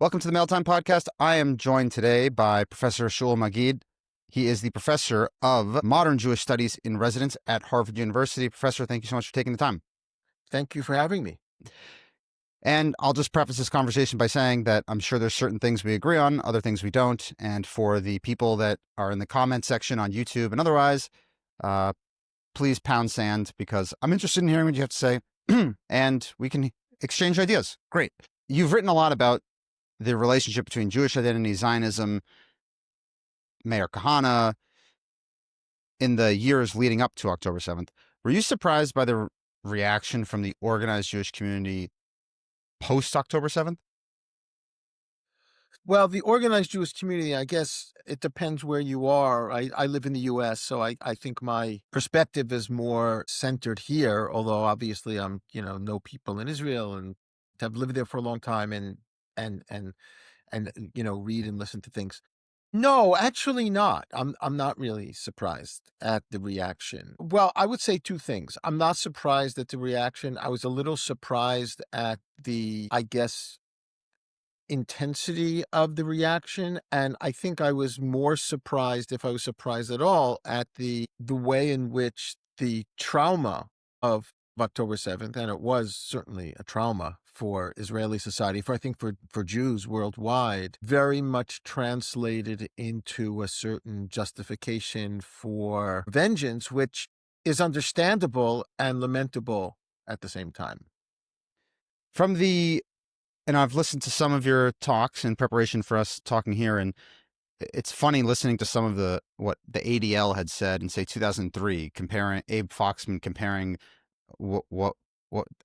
Welcome to the Mailtime Podcast. I am joined today by Professor Shaul Magid. He is the professor of modern Jewish studies in residence at Harvard University. Professor, thank you so much for taking the time. Thank you for having me. And I'll just preface this conversation by saying that I'm sure there's certain things we agree on, other things we don't. And for the people that are in the comment section on YouTube and otherwise, please pound sand because I'm interested in hearing what you have to say and we can exchange ideas. Great. You've written a lot about the relationship between Jewish identity, Zionism, Meir Kahane in the years leading up to October 7th. Were you surprised by the reaction from the organized Jewish community post October 7th? Well, the organized Jewish community, I guess it depends where you are. I live in the U.S., so I think my perspective is more centered here, although obviously I'm, know people in Israel and have lived there for a long time and read and listen to things. No, actually not. I'm not really surprised at the reaction. Well, I would say two things. I'm not surprised at the reaction. I was a little surprised at the, I guess, intensity of the reaction, and I think I was more surprised, if I was surprised at all, at the way in which the trauma of October 7th, and it was certainly a trauma for Israeli society, for Jews worldwide, very much translated into a certain justification for vengeance, which is understandable and lamentable at the same time. And I've listened to some of your talks in preparation for us talking here, and it's funny listening to some of what the ADL had said in, say, 2003, comparing Abe Foxman comparing what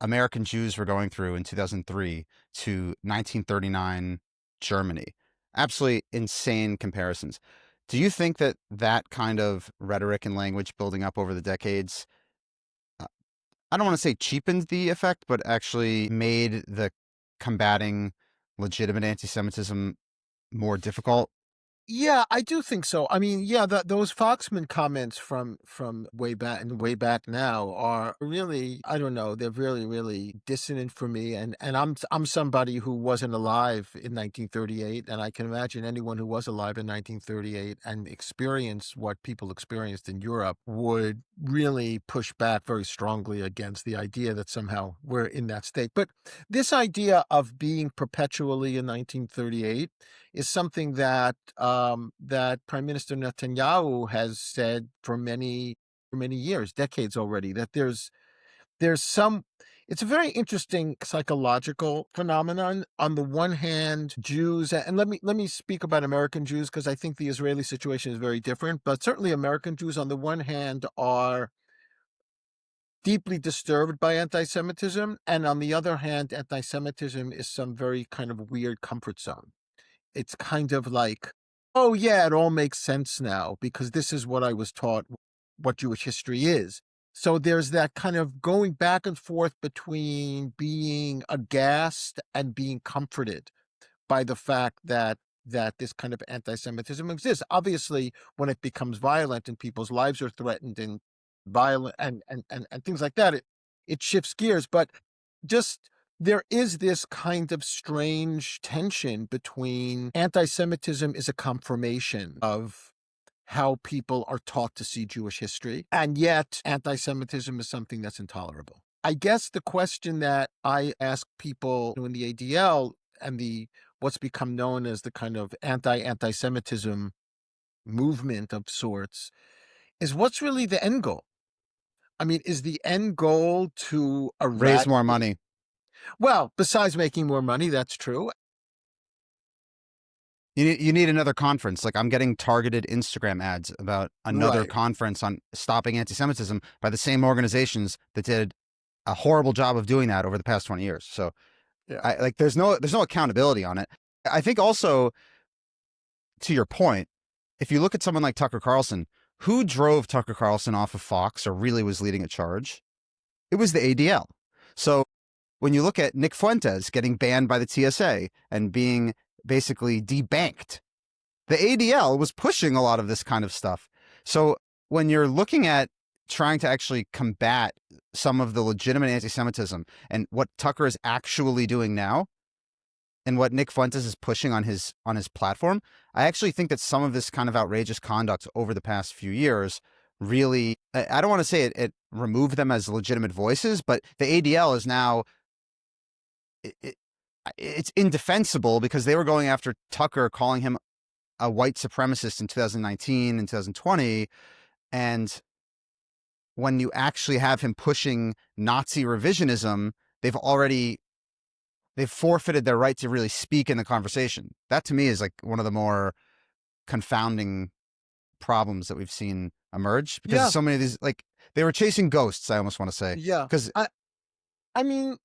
American Jews were going through in 2003 to 1939 Germany. Absolutely insane comparisons. Do you think that kind of rhetoric and language building up over the decades, I don't want to say cheapened the effect, but actually made the combating legitimate anti-Semitism more difficult? Yeah, I do think so. I mean, yeah, those Foxman comments from way back now are really, I don't know, they're really, really dissonant for me. And I'm somebody who wasn't alive in 1938, and I can imagine anyone who was alive in 1938 and experienced what people experienced in Europe would really push back very strongly against the idea that somehow we're in that state. But this idea of being perpetually in 1938 is something that that Prime Minister Netanyahu has said for many years, decades already, that there's some. It's a very interesting psychological phenomenon. On the one hand, Jews, and let me speak about American Jews because I think the Israeli situation is very different. But certainly, American Jews, on the one hand, are deeply disturbed by anti-Semitism, and on the other hand, anti-Semitism is some very kind of weird comfort zone. It's kind of like, oh yeah, it all makes sense now because this is what I was taught what Jewish history is. So there's that kind of going back and forth between being aghast and being comforted by the fact that this kind of anti-Semitism exists. Obviously, when it becomes violent and people's lives are threatened and violent and things like that, it shifts gears. But just there is this kind of strange tension between anti-Semitism is a confirmation of how people are taught to see Jewish history, and yet anti-Semitism is something that's intolerable. I guess the question that I ask people in the ADL and what's become known as the kind of anti-Semitism movement of sorts is, what's really the end goal? I mean, is the end goal to Raise more eradicate? money. Well, besides making more money, that's true. You need another conference. Like, I'm getting targeted Instagram ads about another Right. conference on stopping anti-Semitism by the same organizations that did a horrible job of doing that over the past 20 years. So Yeah. there's no accountability on it. I think also, to your point, if you look at someone like Tucker Carlson, who drove Tucker Carlson off of Fox or really was leading a charge? It was the ADL. So when you look at Nick Fuentes getting banned by the TSA and being basically debanked, the ADL was pushing a lot of this kind of stuff. So when you're looking at trying to actually combat some of the legitimate anti-Semitism and what Tucker is actually doing now, and what Nick Fuentes is pushing on his platform, I actually think that some of this kind of outrageous conduct over the past few years really, I don't want to say it removed them as legitimate voices, but the ADL is now, it, it, it's indefensible because they were going after Tucker, calling him a white supremacist in 2019 and 2020. And when you actually have him pushing Nazi revisionism, they've already they've forfeited their right to really speak in the conversation. That to me is like one of the more confounding problems that we've seen emerge, because Yeah, so many of these, like, they were chasing ghosts, I almost want to say, yeah. because I mean,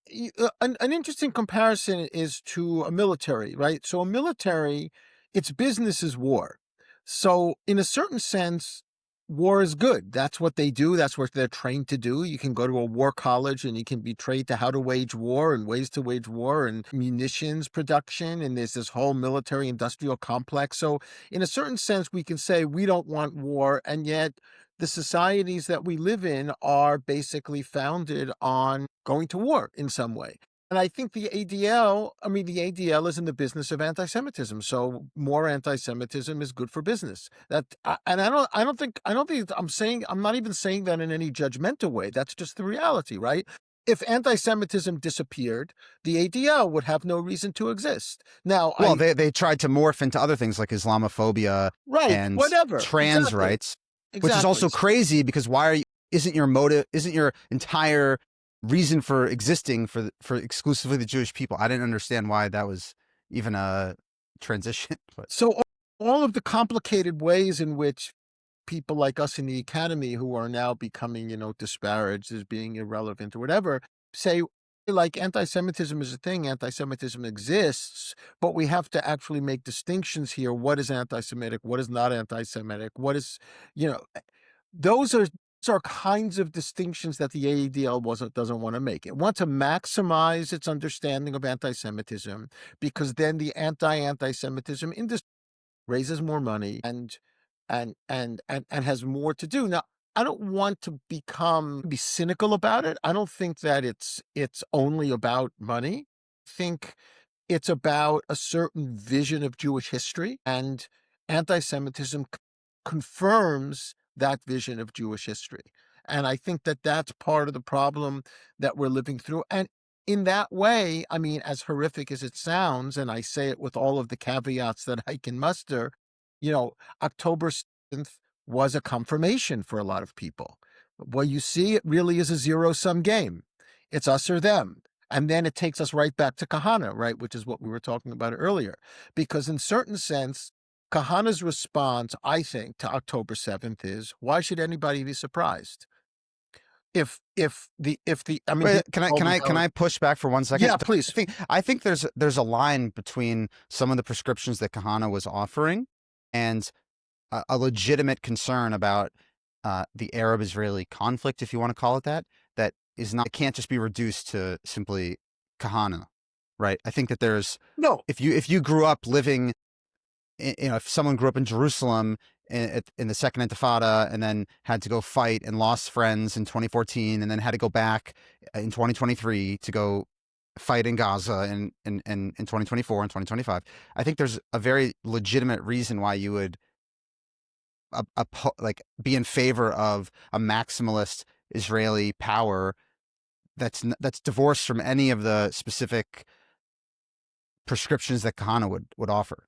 an interesting comparison is to a military, right? So a military, its business is war. So in a certain sense, war is good. That's what they do. That's what they're trained to do. You can go to a war college and you can be trained to how to wage war and ways to wage war and munitions production. And there's this whole military industrial complex. So in a certain sense, we can say we don't want war. And yet the societies that we live in are basically founded on going to war in some way. And I think the ADL, I mean, the ADL is in the business of anti-Semitism. So more anti-Semitism is good for business. And I don't think I'm not even saying that in any judgmental way. That's just the reality, right? If anti-Semitism disappeared, the ADL would have no reason to exist. Now, well, they tried to morph into other things like Islamophobia right, and whatever, trans exactly, rights, which is exactly. also crazy because why are you, isn't your motive, isn't your entire reason for existing for exclusively the Jewish people? I didn't understand why that was even a transition. But So all of the complicated ways in which people like us in the academy who are now becoming, disparaged as being irrelevant or whatever, say like anti-Semitism is a thing, anti-Semitism exists, but we have to actually make distinctions here. What is anti-Semitic? What is not anti-Semitic? What is, you know, those are kinds of distinctions that the AEDL doesn't want to make. It wants to maximize its understanding of anti-Semitism because then the anti-Semitism industry raises more money and has more to do. Now, I don't want to be cynical about it. I don't think that it's only about money. I think it's about a certain vision of Jewish history, and anti-Semitism confirms that vision of Jewish history. And I think that that's part of the problem that we're living through. And in that way, I mean, as horrific as it sounds, and I say it with all of the caveats that I can muster, you know, October 7th was a confirmation for a lot of people. Well, you see, it really is a zero-sum game. It's us or them. And then it takes us right back to Kahana, right, which is what we were talking about earlier. Because in certain sense, Kahana's response, I think, to October 7th is, why should anybody be surprised? If the I mean, he wait, can I told can them I can how. I push back for 1 second? Yeah, please. I think there's a line between some of the prescriptions that Kahana was offering and a legitimate concern about the Arab-Israeli conflict, if you want to call it that. That is not, it can't just be reduced to simply Kahana, right? I think that there's, No, if you grew up living, if someone grew up in Jerusalem in the Second Intifada and then had to go fight and lost friends in 2014 and then had to go back in 2023 to go fight in Gaza in 2024 and 2025, I think there's a very legitimate reason why you would like be in favor of a maximalist Israeli power that's divorced from any of the specific prescriptions that Kahana would offer.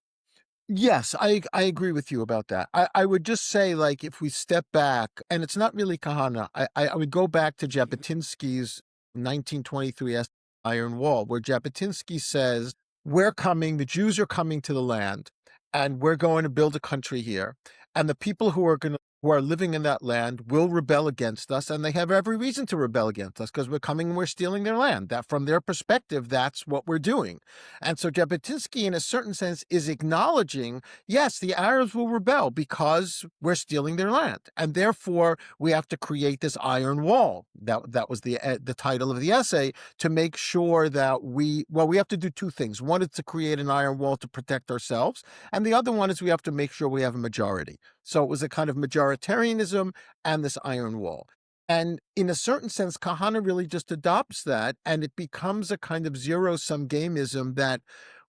yes, I agree with you about that. I would just say, like, if we step back, and it's not really Kahana, I would go back to Jabotinsky's 1923 essay, Iron Wall, where Jabotinsky says, we're coming, the Jews are coming to the land, and we're going to build a country here. And the people who are living in that land will rebel against us, and they have every reason to rebel against us because we're coming and we're stealing their land. That from their perspective, that's what we're doing. And so Jabotinsky, in a certain sense, is acknowledging, yes, the Arabs will rebel because we're stealing their land. And therefore, we have to create this iron wall. That was the title of the essay, to make sure that we have to do two things. One is to create an iron wall to protect ourselves. And the other one is we have to make sure we have a majority. So it was a kind of majoritarianism and this iron wall. And in a certain sense, Kahana really just adopts that, and it becomes a kind of zero-sum gameism that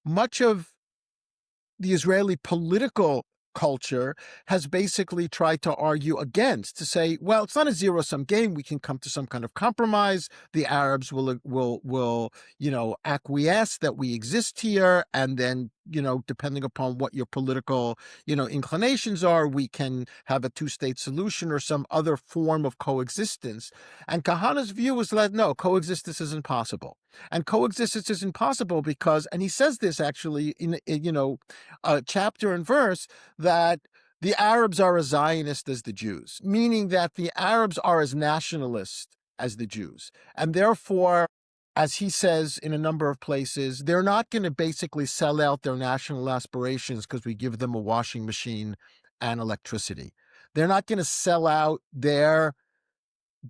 much of the Israeli political culture has basically tried to argue against, to say, well, it's not a zero-sum game. We can come to some kind of compromise. The Arabs will acquiesce that we exist here, and then, depending upon what your political, inclinations are, we can have a two-state solution or some other form of coexistence. And Kahana's view was that no, coexistence isn't possible. And coexistence isn't possible because, and he says this actually in chapter and verse, that the Arabs are as Zionist as the Jews, meaning that the Arabs are as nationalist as the Jews. And therefore, as he says in a number of places, they're not going to basically sell out their national aspirations because we give them a washing machine and electricity. They're not going to sell out their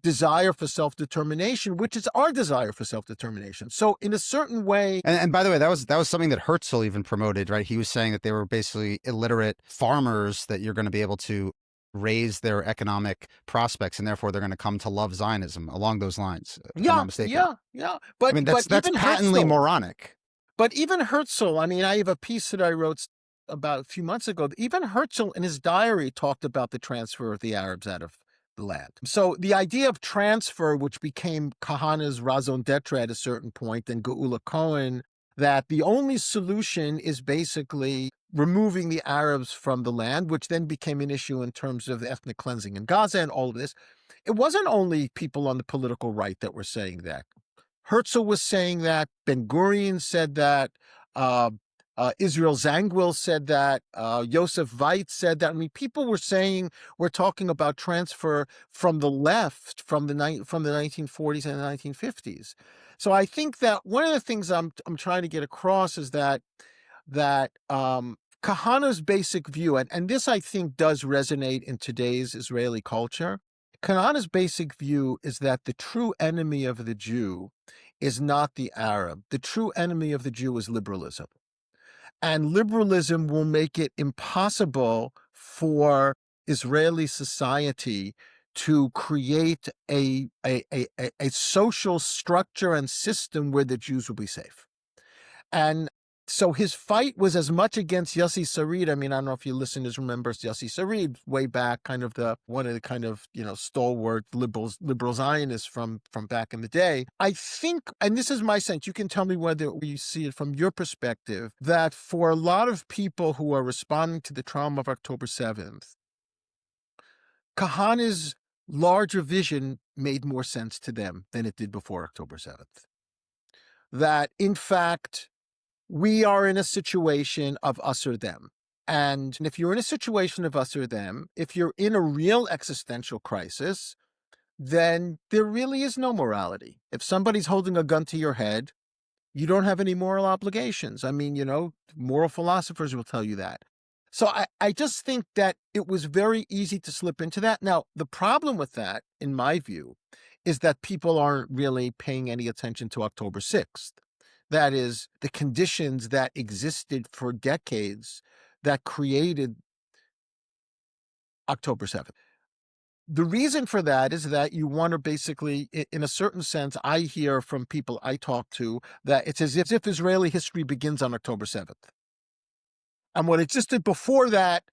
desire for self-determination, which is our desire for self-determination. So in a certain way... And by the way, that was something that Herzl even promoted, right? He was saying that they were basically illiterate farmers, that you're going to be able to raise their economic prospects, and therefore they're going to come to love Zionism along those lines, if I'm not mistaken. Yeah. I mean, that's even patently moronic. But even Herzl, I mean, I have a piece that I wrote about a few months ago. Even Herzl in his diary talked about the transfer of the Arabs out of the land. So the idea of transfer, which became Kahana's raison d'etre at a certain point, and Geula Cohen, that the only solution is basically removing the Arabs from the land, which then became an issue in terms of ethnic cleansing in Gaza and all of this. It wasn't only people on the political right that were saying that. Herzl was saying that. Ben Gurion said that. Israel Zangwill said that. Yosef Veit said that. I mean, people were saying, we're talking about transfer from the left from the 1940s and the 1950s. So I think that one of the things I'm trying to get across is that Kahana's basic view, and this I think does resonate in today's Israeli culture. Kahana's basic view is that the true enemy of the Jew is not the Arab. The true enemy of the Jew is liberalism. And liberalism will make it impossible for Israeli society to create a social structure and system where the Jews will be safe. And so his fight was as much against Yossi Sarid. I mean, I don't know if you listeners remember Yossi Sarid way back, kind of one of the kind of, stalwart liberal Zionists from back in the day. I think, and this is my sense, you can tell me whether you see it from your perspective, that for a lot of people who are responding to the trauma of October 7th, Kahana's larger vision made more sense to them than it did before October 7th. That, in fact, we are in a situation of us or them. And if you're in a situation of us or them, if you're in a real existential crisis, then there really is no morality. If somebody's holding a gun to your head, you don't have any moral obligations. I mean, moral philosophers will tell you that. So I just think that it was very easy to slip into that. Now, the problem with that, in my view, is that people aren't really paying any attention to October 6th. That is, the conditions that existed for decades that created October 7th. The reason for that is that you want to basically, in a certain sense, I hear from people I talk to that it's as if Israeli history begins on October 7th. And what existed before that,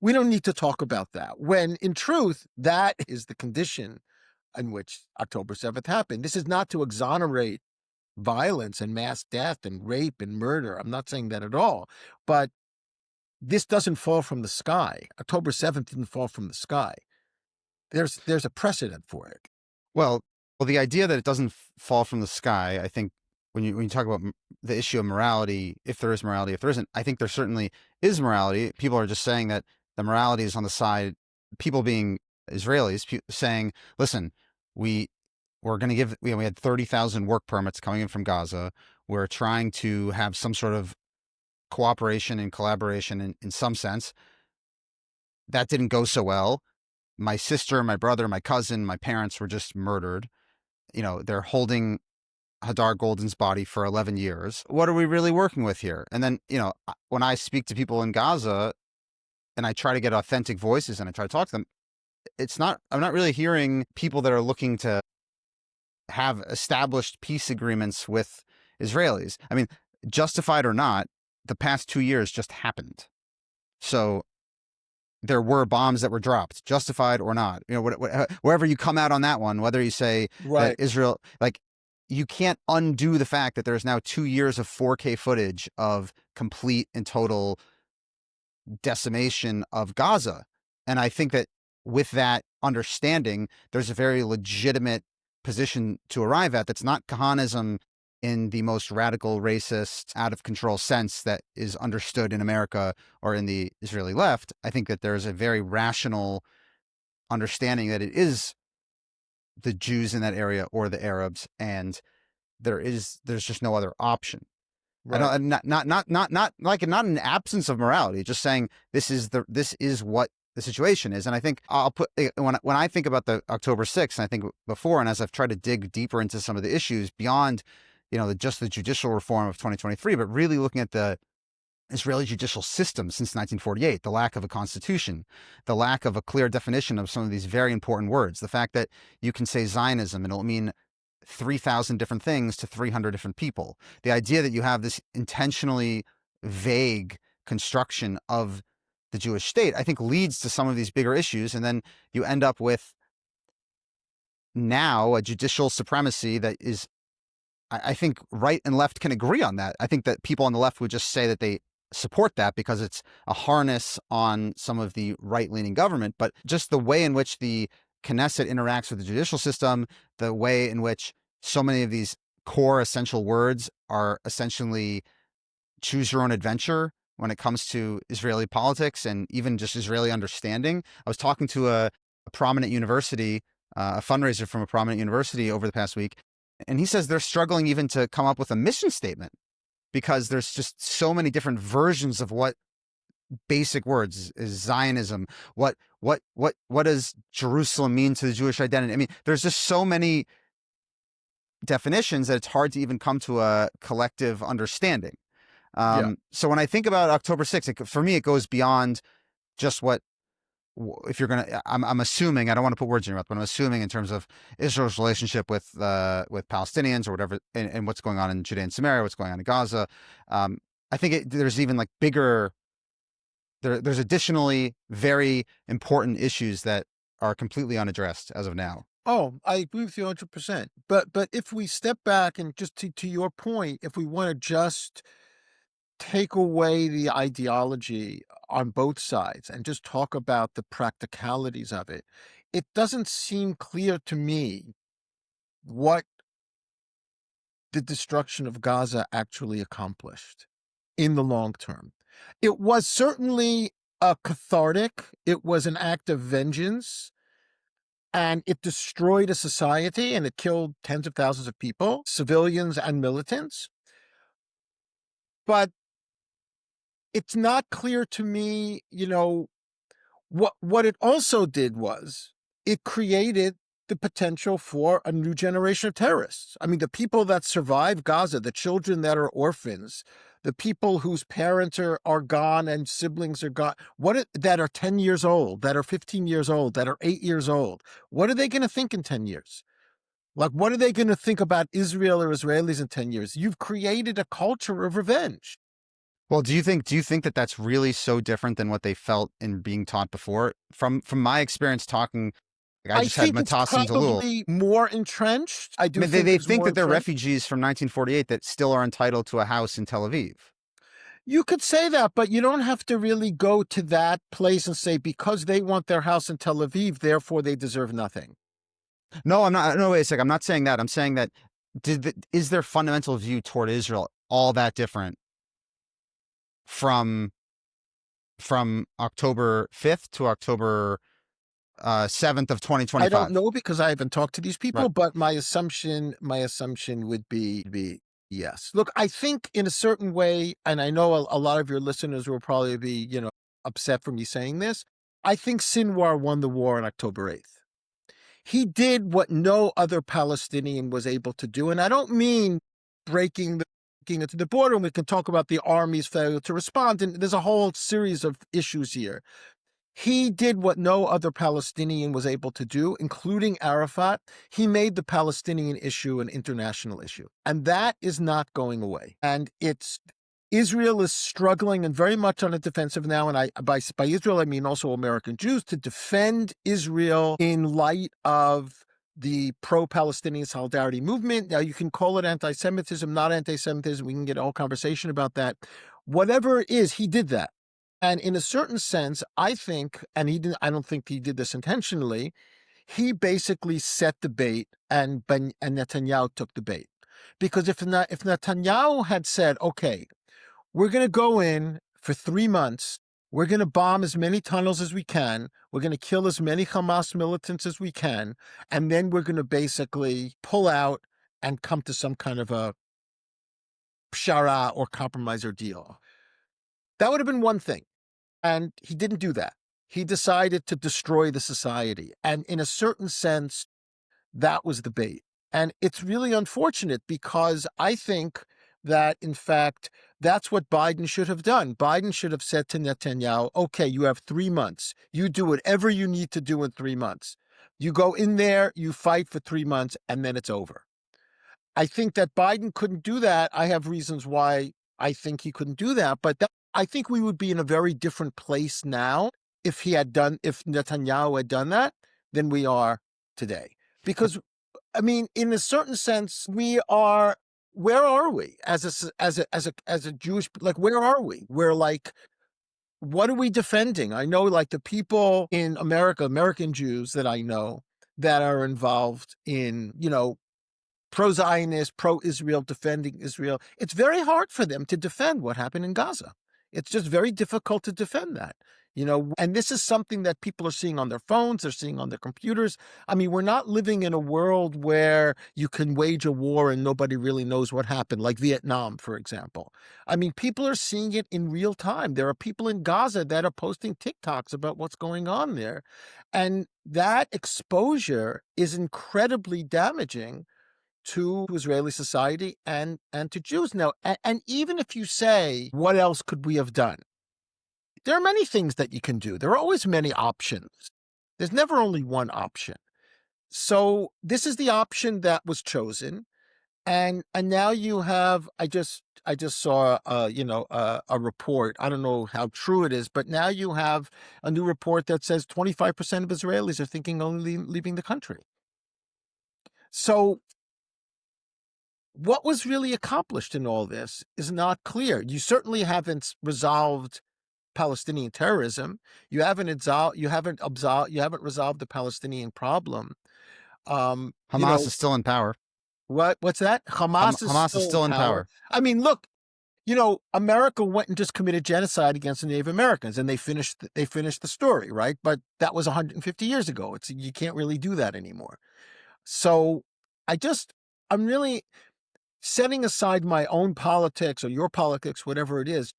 we don't need to talk about that. When in truth, that is the condition in which October 7th happened. This is not to exonerate violence and mass death and rape and murder. I'm not saying that at all. But this doesn't fall from the sky. October 7th didn't fall from the sky. There's a precedent for it. Well, the idea that it doesn't fall from the sky, I think when you talk about the issue of morality, if there is morality, if there isn't, I think there certainly is morality. People are just saying that the morality is on the side, people being Israelis, saying, listen, we're going to give, we had 30,000 work permits coming in from Gaza. We're trying to have some sort of cooperation and collaboration in some sense. That didn't go so well. My sister, my brother, my cousin, my parents were just murdered. They're holding Hadar Golden's body for 11 years. What are we really working with here? And then, when I speak to people in Gaza and I try to get authentic voices and I try to talk to them, I'm not really hearing people that are looking to have established peace agreements with Israelis. I mean, justified or not, the past 2 years just happened. So there were bombs that were dropped, justified or not. Wherever you come out on that one, whether you say that Right. Israel, like, you can't undo the fact that there's now 2 years of 4K footage of complete and total decimation of Gaza. And I think that with that understanding, there's a very legitimate position to arrive at that's not Kahanism in the most radical, racist, out of control sense that is understood in America or in the Israeli left. I think that there's a very rational understanding that it is the Jews in that area or the Arabs, and there's just no other option. I Right. don't, not like, not an absence of morality, just saying this is what the situation is. And I think I'll put, when I think about the October 6th, and I think before, and as I've tried to dig deeper into some of the issues beyond, just the judicial reform of 2023, but really looking at the Israeli judicial system since 1948, the lack of a constitution, the lack of a clear definition of some of these very important words, the fact that you can say Zionism and it'll mean 3,000 different things to 300 different people. The idea that you have this intentionally vague construction of the Jewish state, I think, leads to some of these bigger issues. And then you end up with now a judicial supremacy that is, I think right and left can agree on that. I think that people on the left would just say that they support that because it's a harness on some of the right-leaning government, but just the way in which the Knesset interacts with the judicial system, the way in which so many of these core essential words are essentially choose your own adventure when it comes to Israeli politics and even just Israeli understanding. I was talking to a prominent university, a fundraiser from a prominent university over the past week, and he says they're struggling even to come up with a mission statement because there's just so many different versions of what basic words is Zionism. What does Jerusalem mean to the Jewish identity? I mean, there's just so many definitions that it's hard to even come to a collective understanding. Yeah. So when I think about October 6th, for me, it goes beyond just what, if you're going to, I'm assuming, I don't want to put words in your mouth, but I'm assuming in terms of Israel's relationship with Palestinians or whatever, and what's going on in Judea and Samaria, what's going on in Gaza. I think there's even like bigger, there's additionally very important issues that are completely unaddressed as of now. Oh, I agree with you 100%. But if we step back and just to your point, if we want to just take away the ideology on both sides and just talk about the practicalities of it, it doesn't seem clear to me what the destruction of Gaza actually accomplished in the long term. It was certainly cathartic. It was an act of vengeance, and it destroyed a society, and it killed tens of thousands of people, civilians and militants. But it's not clear to me, what it also did was it created the potential for a new generation of terrorists. I mean, the people that survive Gaza, the children that are orphans, the people whose parents are gone and siblings are gone, that are 10 years old, that are 15 years old, that are 8 years old, what are they going to think in 10 years? Like, what are they going to think about Israel or Israelis in 10 years? You've created a culture of revenge. Well, do you think that that's really so different than what they felt in being taught before? From my experience talking, like, I I just had think it's Matas and Talul. probably more entrenched. I I do mean, they, think they there's think more that they're entrenched. refugees from 1948 that still are entitled to a house in Tel Aviv. You could say that, but you don't have to really go to that place and say because they want their house in Tel Aviv, therefore they deserve nothing. No, I'm not. No, wait a second. I'm not saying that. I'm saying that is their fundamental view toward Israel all that different from October 5th to October 7th of I don't 2025? know because I haven't talked to these Right. people, but my assumption would be yes. Look, I think in a certain way, and I know a lot of your listeners will probably be, upset for me saying this. I think Sinwar won the war on October 8th. He did what no other Palestinian was able to do. And I don't mean breaking into the border. And we can talk about the army's failure to respond. And there's a whole series of issues here. He did what no other Palestinian was able to do, including Arafat. He made the Palestinian issue an international issue. And that is not going away. And it's Israel is struggling and very much on the defensive now, and by Israel I mean also American Jews, to defend Israel in light of the pro-Palestinian solidarity movement. Now, you can call it anti-Semitism, not anti-Semitism. We can get a whole conversation about that. Whatever it is, he did that. And in a certain sense, I think, and I don't think he did this intentionally, he basically set the bait, and Netanyahu took the bait. Because if Netanyahu had said, okay, we're going to go in for 3 months. We're going to bomb as many tunnels as we can. We're going to kill as many Hamas militants as we can. And then we're going to basically pull out and come to some kind of a pshara or compromise or deal. That would have been one thing. And he didn't do that. He decided to destroy the society. And in a certain sense, that was the bait. And it's really unfortunate because I think that, in fact, that's what Biden should have done. Biden should have said to Netanyahu, okay, you have 3 months. You do whatever you need to do in 3 months. You go in there, you fight for 3 months, and then it's over. I think that Biden couldn't do that. I have reasons why I think he couldn't do that, but I think we would be in a very different place now if Netanyahu had done that than we are today. Because, I mean, in a certain sense, where are we as a Jewish, like, where are we? We're like, what are we defending? I know, like, the people in America, American Jews that I know that are involved in, pro-Zionist, pro-Israel, defending Israel. It's very hard for them to defend what happened in Gaza. It's just very difficult to defend that, and this is something that people are seeing on their phones, they're seeing on their computers. I mean, we're not living in a world where you can wage a war and nobody really knows what happened, like Vietnam, for example. I mean, people are seeing it in real time. There are people in Gaza that are posting TikToks about what's going on there. And that exposure is incredibly damaging to Israeli society and to Jews. Now, and even if you say, what else could we have done? There are many things that you can do. There are always many options. There's never only one option. So this is the option that was chosen. And now you have, I just saw, a report. I don't know how true it is, but now you have a new report that says 25% of Israelis are thinking of leaving the country. So what was really accomplished in all this is not clear. You certainly haven't resolved Palestinian terrorism. You haven't resolved the Palestinian problem. Hamas is still in power. What's that? Hamas is Hamas is still still in in power. power. I mean, look, America went and just committed genocide against the Native Americans, and they finished the story, right? But that was 150 years ago. You can't really do that anymore. So I'm really setting aside my own politics or your politics, whatever it is,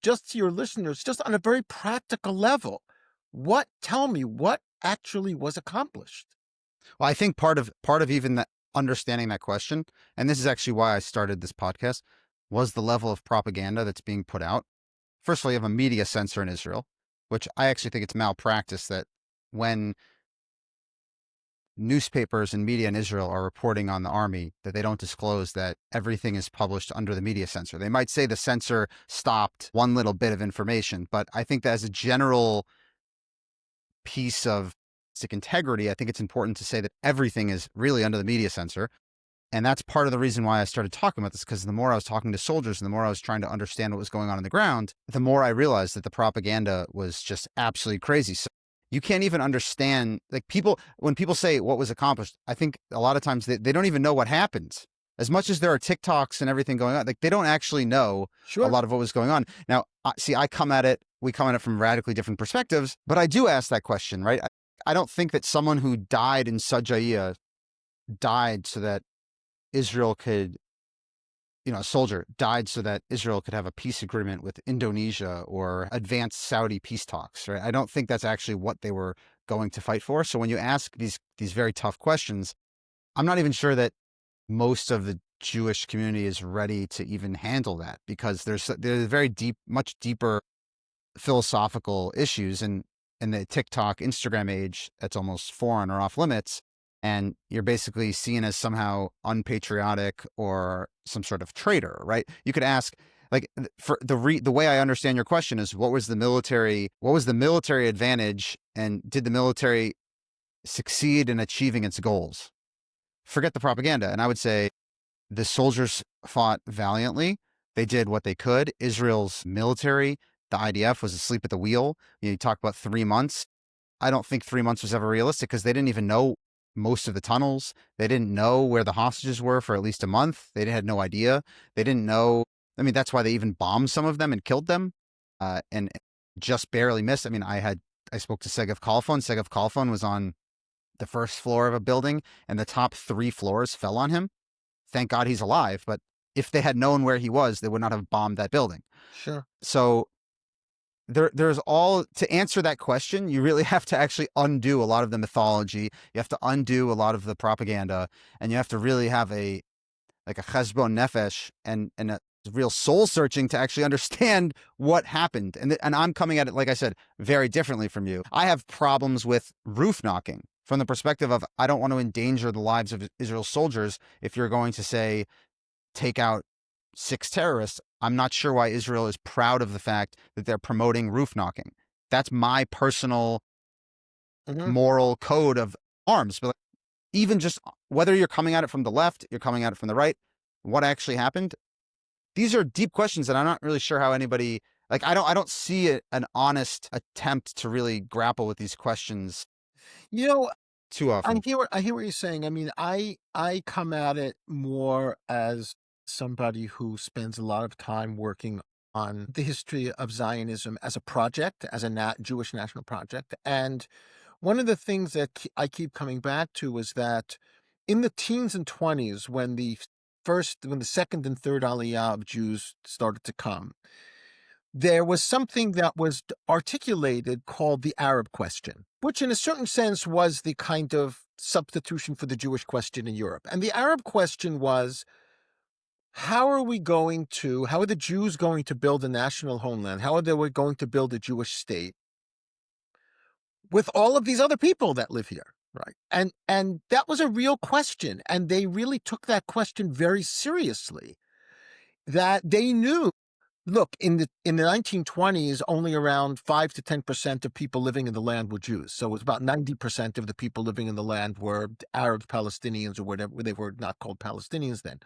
just to your listeners, just on a very practical level, tell me what actually was accomplished? Well, I think part of even that understanding that question, and this is actually why I started this podcast, was the level of propaganda that's being put out. First of all, you have a media censor in Israel, which I actually think it's malpractice that when newspapers and media in Israel are reporting on the army, that they don't disclose that everything is published under the media censor. They might say the censor stopped one little bit of information, but I think that as a general piece of integrity, I think it's important to say that everything is really under the media censor. And that's part of the reason why I started talking about this, because the more I was talking to soldiers and the more I was trying to understand what was going on the ground, the more I realized that the propaganda was just absolutely crazy. So you can't even understand, like, when people say what was accomplished, I think a lot of times they don't even know what happened. As much as there are TikToks and everything going on, like, they don't actually know a lot of what was going on. Now, see, we come at it from radically different perspectives, but I do ask that question, right? I don't think that someone who died in Sajaiya died so that Israel could, a soldier died so that Israel could have a peace agreement with Indonesia or advance Saudi peace talks, right? I don't think that's actually what they were going to fight for. So when you ask these very tough questions, I'm not even sure that most of the Jewish community is ready to even handle that, because there's very deep, much deeper philosophical issues in the TikTok, Instagram age that's almost foreign or off limits. And you're basically seen as somehow unpatriotic or some sort of traitor, right? You could ask, Like for the way I understand your question is what was the military advantage, and did the military succeed in achieving its goals? Forget the propaganda. And I would say the soldiers fought valiantly. They did what they could. Israel's military, the IDF, was asleep at the wheel. You talk about 3 months. I don't think 3 months was ever realistic because they didn't even know most of the tunnels. They didn't know where the hostages were for at least a month. They had no idea. They didn't know. I mean, that's why they even bombed some of them and killed them, and just barely missed. I mean, I spoke to Segev Kalfon. Segev Kalfon was on the first floor of a building, and the top 3 floors fell on him. Thank God he's alive. But if they had known where he was, they would not have bombed that building. Sure. So there's all to answer that question. You really have to actually undo a lot of the mythology. You have to undo a lot of the propaganda, and you have to really have a chesbon nefesh and a real soul searching to actually understand what happened. And I'm coming at it, like I said, very differently from you. I have problems with roof knocking from the perspective of I don't want to endanger the lives of Israel's soldiers. If you're going to say take out 6 terrorists, I'm not sure why Israel is proud of the fact that they're promoting roof knocking. That's my personal Hmm. moral code of arms. But even just whether you're coming at it from the left, you're coming at it from the right, what actually happened, these are deep questions that I'm not really sure how anybody, like, I don't see an honest attempt to really grapple with these questions You know, too often. I hear what you're saying. I mean, I come at it more as somebody who spends a lot of time working on the history of Zionism as a project, as a Jewish national project. And one of the things that I keep coming back to is that in the teens and 20s, when the second and third Aliyah of Jews started to come, there was something that was articulated called the Arab question, which in a certain sense was the kind of substitution for the Jewish question in Europe. And the Arab question was, how are the Jews going to build a national homeland? How are they going to build a Jewish state with all of these other people that live here? Right. And that was a real question. And they really took that question very seriously, that they knew. Look, in the 1920s, only around 5 to 10% of people living in the land were Jews. So it was about 90% of the people living in the land were Arabs, Palestinians, or whatever. They were not called Palestinians then.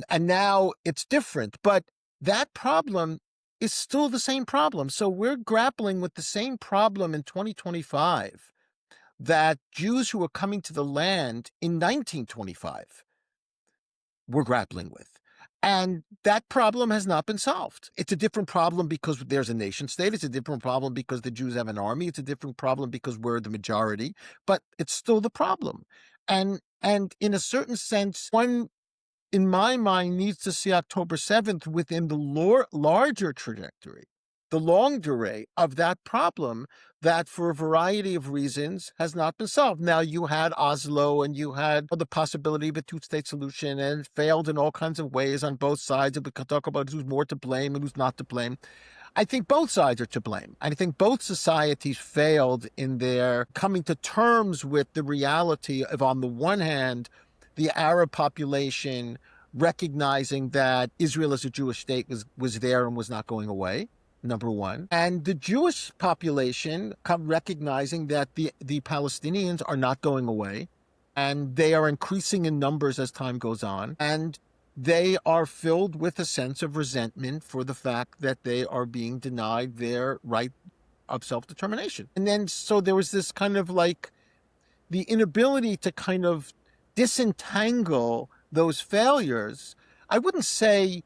And now it's different. But that problem is still the same problem. So we're grappling with the same problem in 2025 that Jews who were coming to the land in 1925 we're grappling with. And that problem has not been solved. It's a different problem because there's a nation state. It's a different problem because the Jews have an army. It's a different problem because we're the majority, but it's still the problem. And in a certain sense, one in my mind, needs to see October 7th within the larger trajectory, the longue durée of that problem that, for a variety of reasons, has not been solved. Now, you had Oslo and you had the possibility of a two-state solution, and it failed in all kinds of ways on both sides. And we can talk about who's more to blame and who's not to blame. I think both sides are to blame. I think both societies failed in their coming to terms with the reality of, on the one hand, the Arab population recognizing that Israel as a Jewish state was there and was not going away, number one. And the Jewish population recognizing that the Palestinians are not going away, and they are increasing in numbers as time goes on. And they are filled with a sense of resentment for the fact that they are being denied their right of self-determination. And then, so there was this kind of like the inability to kind of disentangle those failures. I wouldn't say,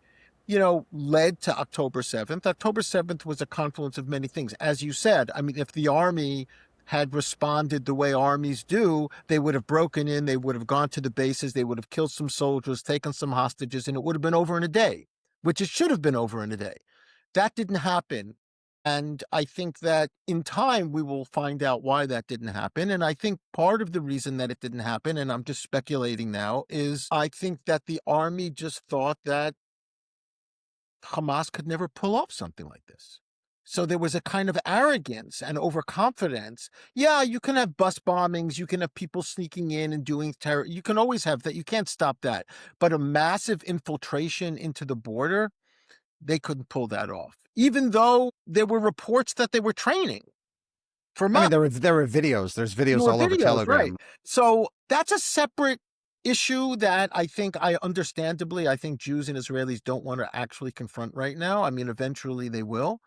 led to October 7th. October 7th was a confluence of many things. As you said, I mean, if the army had responded the way armies do, they would have broken in, they would have gone to the bases, they would have killed some soldiers, taken some hostages, and it would have been over in a day, which it should have been over in a day. That didn't happen. And I think that in time, we will find out why that didn't happen. And I think part of the reason that it didn't happen, and I'm just speculating now, is I think that the army just thought that Hamas could never pull off something like this. So there was a kind of arrogance and overconfidence. Yeah, you can have bus bombings. You can have people sneaking in and doing terror. You can always have that. You can't stop that. But a massive infiltration into the border, They couldn't pull that off, even though there were reports that they were training for I mean, months. there were videos. There's There videos were all over videos, right? Telegram. So that's a separate issue that I understandably, I think Jews and Israelis don't want to actually confront right now. I mean, eventually they will.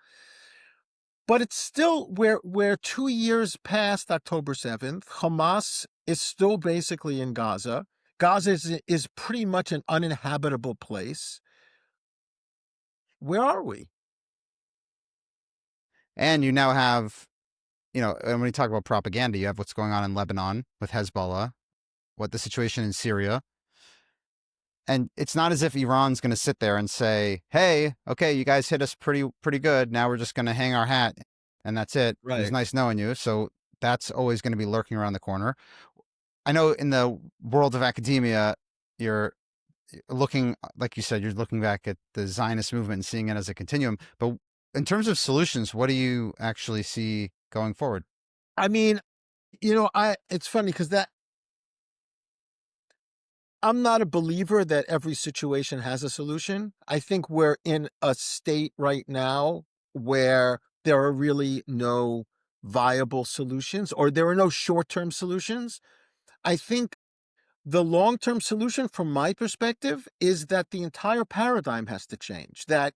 But it's still, we're 2 years past October 7th. Hamas is still basically in Gaza. Gaza is pretty much an uninhabitable place. Where are we? And you now have, and when you talk about propaganda, you have what's going on in Lebanon with Hezbollah, what the situation in Syria. And it's not as if Iran's going to sit there and say, "Hey, okay, you guys hit us pretty good. Now we're just going to hang our hat and that's it. It was Right. nice knowing you." So that's always going to be lurking around the corner. I know in the world of academia, you're looking, like you said, you're looking back at the Zionist movement and seeing it as a continuum. But in terms of solutions, what do you actually see going forward? I mean, it's funny because I'm not a believer that every situation has a solution. I think we're in a state right now where there are really no viable solutions, or there are no short-term solutions. I think the long-term solution from my perspective is that the entire paradigm has to change. That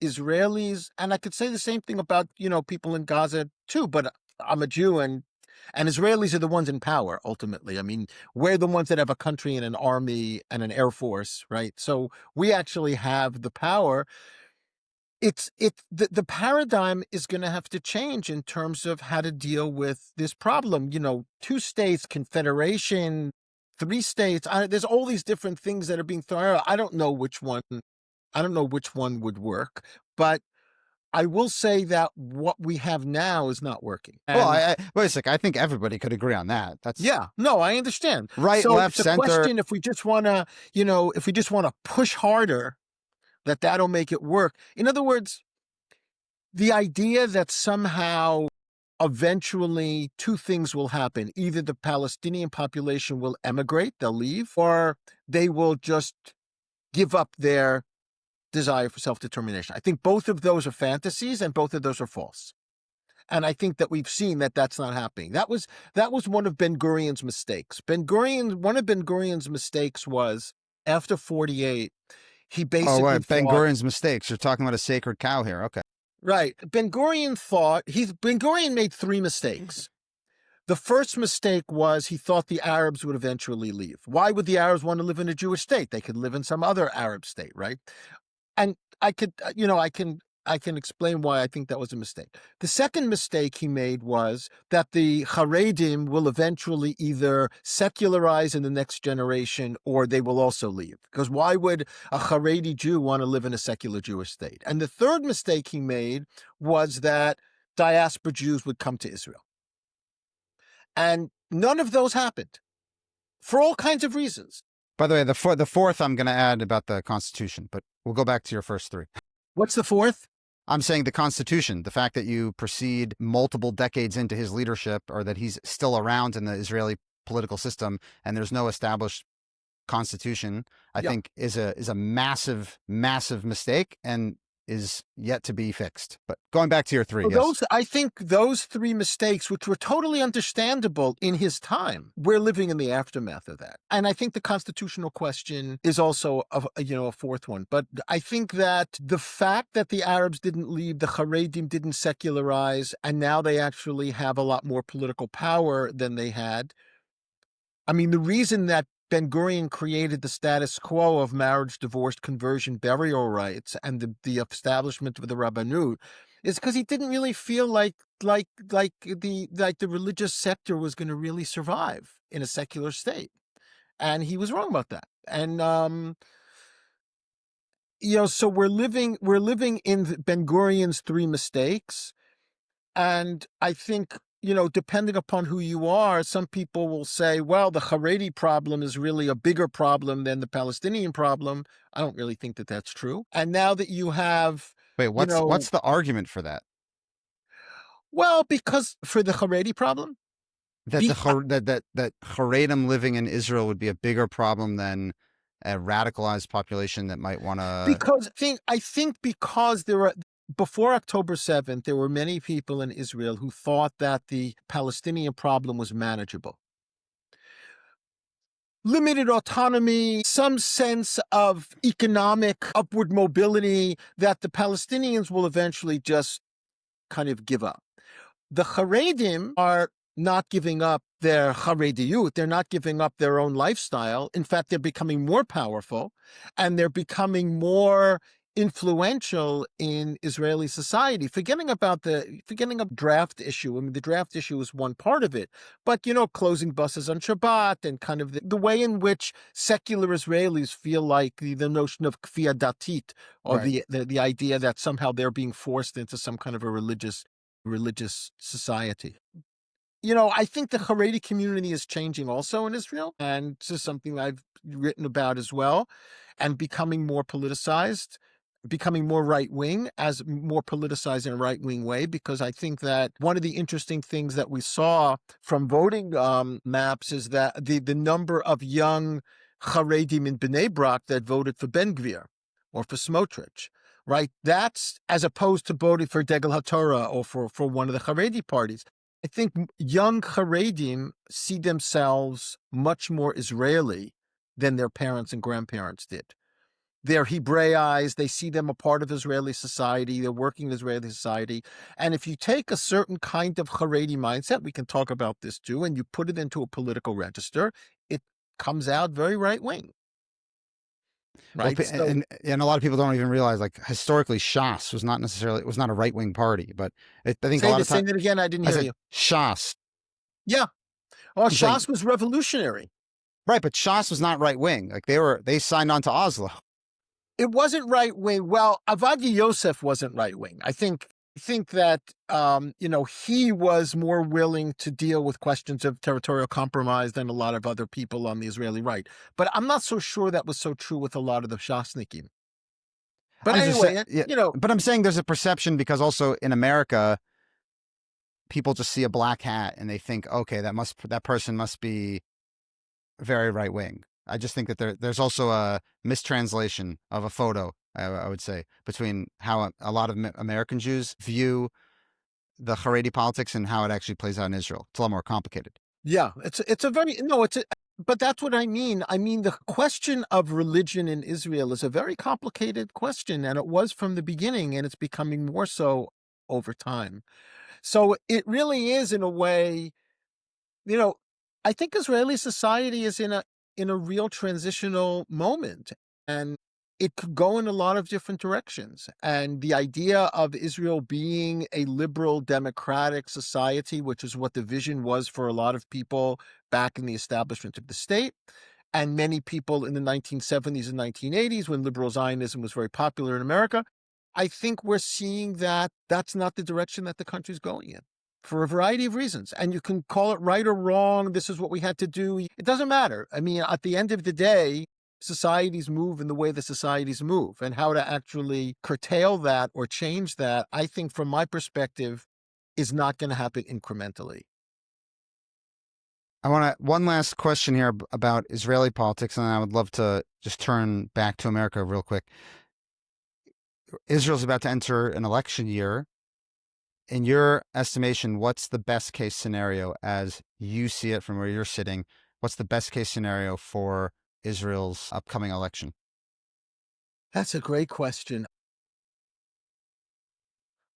Israelis, and I could say the same thing about, people in Gaza too, but I'm a Jew, and Israelis are the ones in power ultimately. I mean, we're the ones that have a country and an army and an air force, right? So we actually have the power. The paradigm is going to have to change in terms of how to deal with this problem. 2 states, confederation, 3 states. There's all these different things that are being thrown out. I don't know which one. I don't know which one would work, but I will say that what we have now is not working. Well, And wait a sec. I think everybody could agree on that. That's yeah, no, I understand. right, So left, it's a center. question if we just want to, if we just want to push harder, that'll make it work. In other words, the idea that somehow eventually 2 things will happen. Either the Palestinian population will emigrate, they'll leave, or they will just give up their desire for self-determination. I think both of those are fantasies and both of those are false. And I think that we've seen that that's not happening. That was one of Ben-Gurion's mistakes. One of Ben-Gurion's mistakes was after 48, he Oh, basically right. Ben thought, Gurion's mistakes. You're talking about a sacred cow here. Okay. right, Ben-Gurion made 3 mistakes. The first mistake was he thought the Arabs would eventually leave. Why would the Arabs want to live in a Jewish state? They could live in some other Arab state, right? And I could, I can explain why I think that was a mistake. The second mistake he made was that the Haredim will eventually either secularize in the next generation or they will also leave. Because why would a Haredi Jew want to live in a secular Jewish state? And the third mistake he made was that diaspora Jews would come to Israel. And none of those happened for all kinds of reasons. By the way, the fourth I'm going to add about the Constitution, but we'll go back to your first three. What's the fourth? I'm saying the Constitution, the fact that you proceed multiple decades into his leadership, or that he's still around in the Israeli political system, and there's no established constitution, I Yeah. think is a massive, massive mistake and is yet to be fixed. But going back to your three, yes. I think those 3 mistakes, which were totally understandable in his time, we're living in the aftermath of that. And I think the constitutional question is also a fourth one. But I think that the fact that the Arabs didn't leave, the Haredim didn't secularize, and now they actually have a lot more political power than they had. I mean, the reason that Ben-Gurion created the status quo of marriage, divorce, conversion, burial rights, and the establishment of the Rabbanut is because he didn't really feel like the religious sector was going to really survive in a secular state, and he was wrong about that. And so we're living in Ben-Gurion's 3 mistakes. And I think, depending upon who you are, some people will say, well, the Haredi problem is really a bigger problem than the Palestinian problem. I don't really think that that's true. And now that you have, Wait, you know, what's the argument for that? well, because for the Haredi problem, That be, that Haredim living in Israel would be a bigger problem than a radicalized population that might want to. Because I think because there are before October 7th, there were many people in Israel who thought that the Palestinian problem was manageable. Limited autonomy, some sense of economic upward mobility that the Palestinians will eventually just kind of give up. The Haredim are not giving up their Harediyut. They're not giving up their own lifestyle. In fact, they're becoming more powerful and they're becoming more influential in Israeli society. Forgetting about draft issue. I mean, the draft issue is one part of it, but closing buses on Shabbat and kind of the way in which secular Israelis feel like the notion of kfiyah datit, or Right. the idea that somehow they're being forced into some kind of a religious society. I think the Haredi community is changing also in Israel, and this is something I've written about as well, and becoming more politicized, becoming more right-wing, as more politicized in a right-wing way, because I think that one of the interesting things that we saw from voting maps is that the number of young Haredim in Bnei Brak that voted for Ben Gvir or for Smotrich, right? That's as opposed to voting for Degel HaTorah or for one of the Haredi parties. I think young Haredim see themselves much more Israeli than their parents and grandparents did. They're Hebraized. They see them a part of Israeli society. They're working in Israeli society. And if you take a certain kind of Haredi mindset, we can talk about this too, and you put it into a political register, it comes out very right-wing. Well, Right? So and a lot of people don't even realize, like, historically, Shas was not a right wing party, but I think a lot of say time. that again. I didn't I hear said you. Shas. Yeah. Oh, I'm saying Shas was revolutionary. right, but Shas was not right wing. Like they signed on to Oslo. It wasn't right wing. Well, Avadia Yosef wasn't right wing. I think that he was more willing to deal with questions of territorial compromise than a lot of other people on the Israeli right. But I'm not so sure that was so true with a lot of the Shasnikim. But I'm just saying, anyway, yeah, but I'm saying there's a perception because also in America, people just see a black hat and they think, okay, that person must be very right wing. I just think that there's also a mistranslation of a photo. I would say between how a lot of American Jews view the Haredi politics and how it actually plays out in Israel. It's a lot more complicated. yeah, it's a very no, but that's what I mean. I mean, the question of religion in Israel is a very complicated question, and it was from the beginning, and it's becoming more so over time. So it really is, in a way, you know, I think Israeli society is in a real transitional moment, and it could go in a lot of different directions. And the idea of Israel being a liberal democratic society, which is what the vision was for a lot of people back in the establishment of the state, and many people in the 1970s and 1980s when liberal Zionism was very popular in America, I think we're seeing that that's not the direction that the country's going in for a variety of reasons. And you can call it right or wrong. This is what we had to do. It doesn't matter. I mean, at the end of the day, societies move in the way the societies move, and how to actually curtail that or change that, I think from my perspective, is not going to happen incrementally. I want to one last question here about Israeli politics, and I would love to just turn back to America real quick. Israel's about to enter an election year. In your estimation, what's the best case scenario as you see it from where you're sitting? What's the best case scenario for Israel's upcoming election? That's a great question.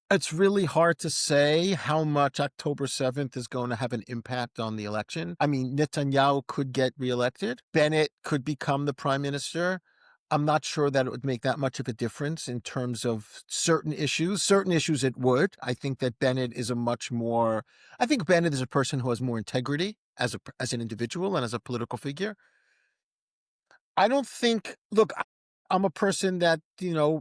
It's really hard to say how much October 7th is going to have an impact on the election. I mean, Netanyahu could get reelected. Bennett could become the prime minister. I'm not sure that it would make that much of a difference in terms of certain issues. Certain issues it would. I think that Bennett is I think Bennett is a person who has more integrity as an individual and as a political figure. I don't think, look, I'm a person that,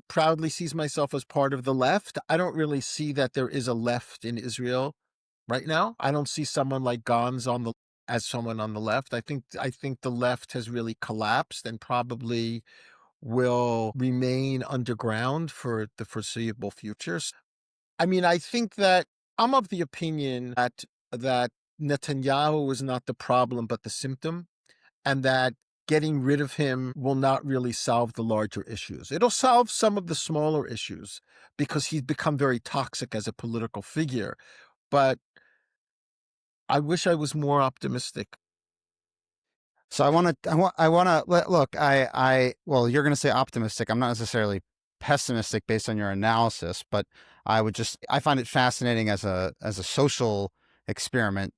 proudly sees myself as part of the left. I don't really see that there is a left in Israel right now. I don't see someone like Gans as someone on the left. I think the left has really collapsed and probably will remain underground for the foreseeable future. I mean, I think that I'm of the opinion that Netanyahu is not the problem but the symptom, and that getting rid of him will not really solve the larger issues. It'll solve some of the smaller issues because he's become very toxic as a political figure. But I wish I was more optimistic. So I want to look, well, you're going to say optimistic. I'm not necessarily pessimistic based on your analysis, but I find it fascinating as a social experiment,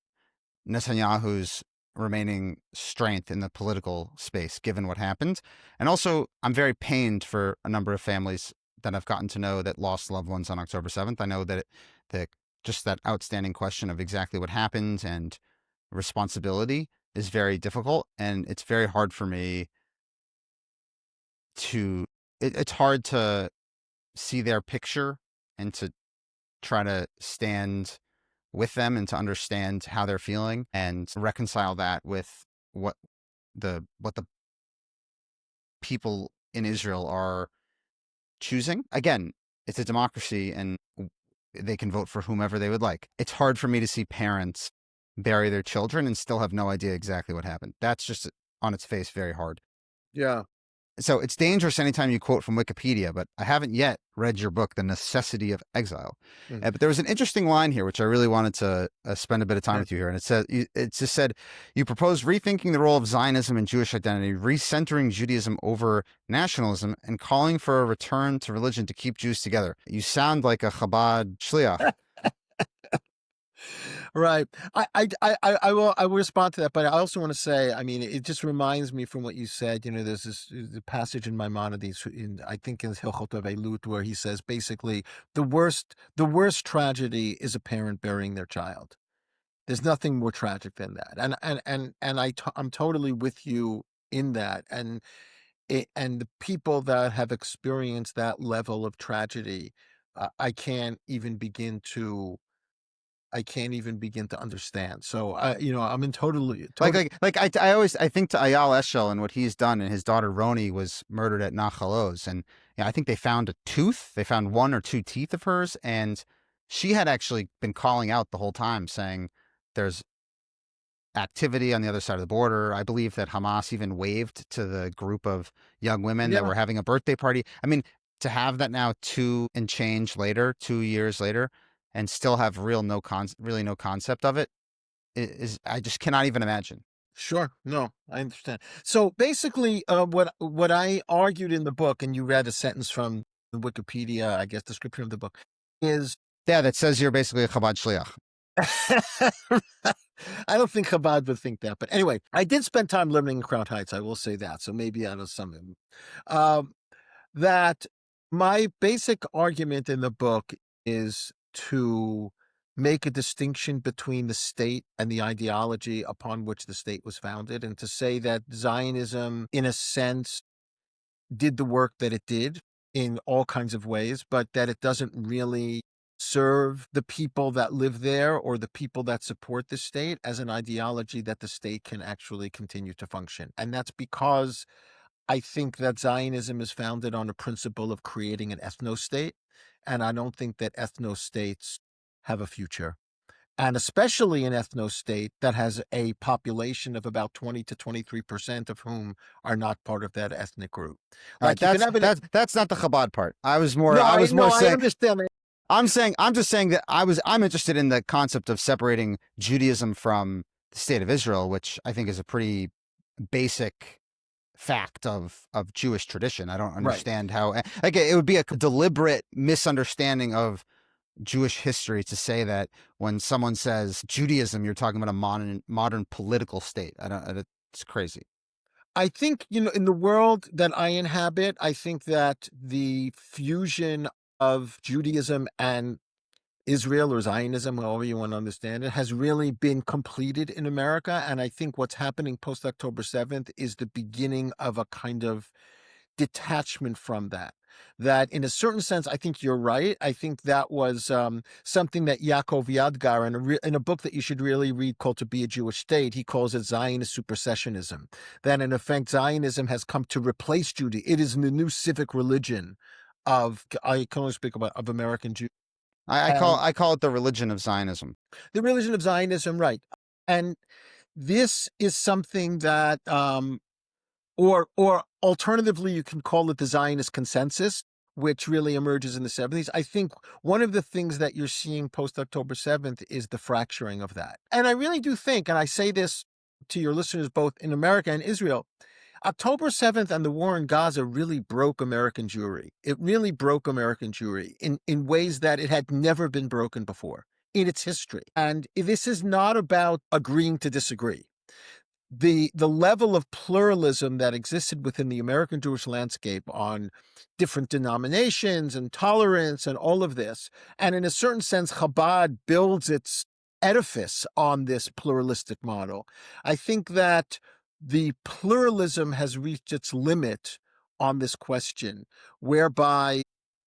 Netanyahu's remaining strength in the political space, given what happened. And also, I'm very pained for a number of families that I've gotten to know that lost loved ones on October 7th. I know that just that outstanding question of exactly what happened and responsibility is very difficult. And it's very hard for me it's hard to see their picture and to try to stand with them and to understand how they're feeling and reconcile that with what the people in Israel are choosing. Again, it's a democracy and they can vote for whomever they would like. It's hard for me to see parents bury their children and still have no idea exactly what happened. That's just on its face very hard. Yeah. So it's dangerous anytime you quote from Wikipedia, but I haven't yet read your book, The Necessity of Exile. Mm. But there was an interesting line here, which I really wanted to spend a bit of time with you here. And it just said, you propose rethinking the role of Zionism and Jewish identity, recentering Judaism over nationalism, and calling for a return to religion to keep Jews together. You sound like a Chabad shliach. Right. I will respond to that, but I also want to say, I mean, it just reminds me from what you said. There's this the passage in Maimonides, I think in Hilchot Avelut, where he says basically the worst tragedy is a parent burying their child. There's nothing more tragic than that, I'm totally with you in that, and the people that have experienced that level of tragedy, I can't even begin to understand. So I'm in totally, totally. I think to Ayal Eshel and what he's done, and his daughter Roni was murdered at Nachal Oz, and I think they found a tooth. They found one or two teeth of hers, and she had actually been calling out the whole time, saying there's activity on the other side of the border. I believe that Hamas even waved to the group of young women that Yeah, were having a birthday party. I mean, to have that now 2 years later, and still have really no concept of it is I just cannot even imagine. sure. No, I understand. So basically, what I argued in the book, and you read a sentence from the Wikipedia, I guess, description of the book, is Yeah, that says you're basically a Chabad shliach. I don't think Chabad would think that, but anyway, I did spend time living in Crown Heights. I will say that. So maybe I know some. Um, that my basic argument in the book is to make a distinction between the state and the ideology upon which the state was founded, and to say that Zionism, in a sense, did the work that it did in all kinds of ways, but that it doesn't really serve the people that live there or the people that support the state as an ideology that the state can actually continue to function. And that's because I think that Zionism is founded on a principle of creating an ethno-state, and I don't think that ethno-states have a future. And especially an ethno-state that has a population of about 20 to 23% of whom are not part of that ethnic group. All right, Like you can have an that's not the Chabad part. I was more no, I I was no, more I saying understand. I'm just saying that I'm interested in the concept of separating Judaism from the state of Israel, which I think is a pretty basic fact of Jewish tradition. I don't Right. understand how like it would be a deliberate misunderstanding of Jewish history to say that when someone says Judaism, you're talking about a modern political state. I don't. It's crazy. I think, in the world that I inhabit, I think that the fusion of Judaism and Israel or Zionism, however you want to understand it, has really been completed in America. And I think what's happening post October 7th is the beginning of a kind of detachment from that. That, in a certain sense, I think you're right. I think that was something that Yaakov Yadgar, in a book that you should really read called To Be a Jewish State, he calls it Zionist supersessionism. That, in effect, Zionism has come to replace Judaism. It is the new civic religion I can only speak about, of American Jews. I call it the religion of Zionism. The religion of Zionism, right. And this is something that or alternatively, you can call it the Zionist consensus, which really emerges in the 70s. I think one of the things that you're seeing post October 7th is the fracturing of that. And I really do think, and I say this to your listeners both in America and Israel, October 7th and the war in Gaza really broke American Jewry. It really broke American Jewry in ways that it had never been broken before in its history. And this is not about agreeing to disagree. The level of pluralism that existed within the American Jewish landscape on different denominations and tolerance and all of this, and in a certain sense, Chabad builds its edifice on this pluralistic model. I think that the pluralism has reached its limit on this question, whereby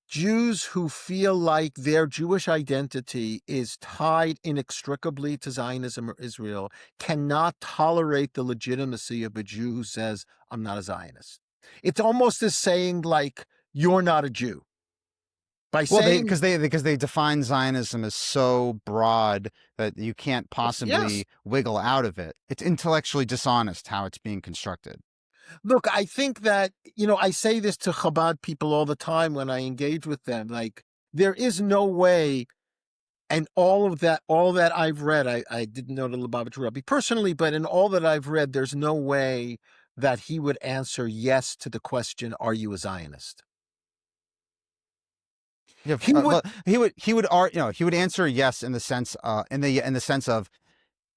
Jews who feel like their Jewish identity is tied inextricably to Zionism or Israel cannot tolerate the legitimacy of a Jew who says, I'm not a Zionist. It's almost as saying, like, you're not a Jew. By Well, saying, because they define Zionism as so broad that you can't yes, possibly wiggle out of it. It's intellectually dishonest how it's being constructed. look, I think that, I say this to Chabad people all the time when I engage with them. Like, there is no way, and all that I've read, I didn't know the Lubavitch Rebbe personally, but in all that I've read, there's no way that he would answer yes to the question, are you a Zionist? Yeah, He would, but he would answer yes in the sense in the sense of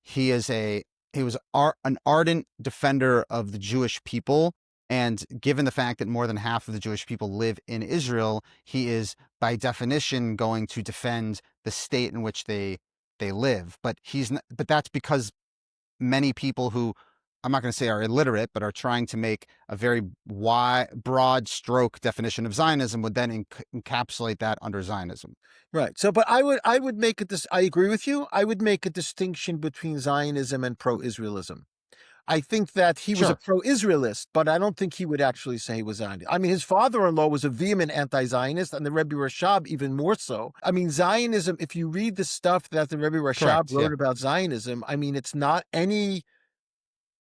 he is he was an ardent defender of the Jewish people, and given the fact that more than half of the Jewish people live in Israel, he is by definition going to defend the state in which they live. But but that's because many people who, I'm not going to say are illiterate, but are trying to make a very wide, broad stroke definition of Zionism would then encapsulate that under Zionism. right. So, but I would make it this, I agree with you. I would make a distinction between Zionism and pro-Israelism. I think that he was a Sure. pro-Israelist, but I don't think he would actually say he was Zionist. I mean, his father-in-law was a vehement anti-Zionist, and the Rebbe Rashab even more so. I mean, Zionism, if you read the stuff that the Rebbe Rashab Correct. Yeah. wrote about Zionism, I mean, it's not any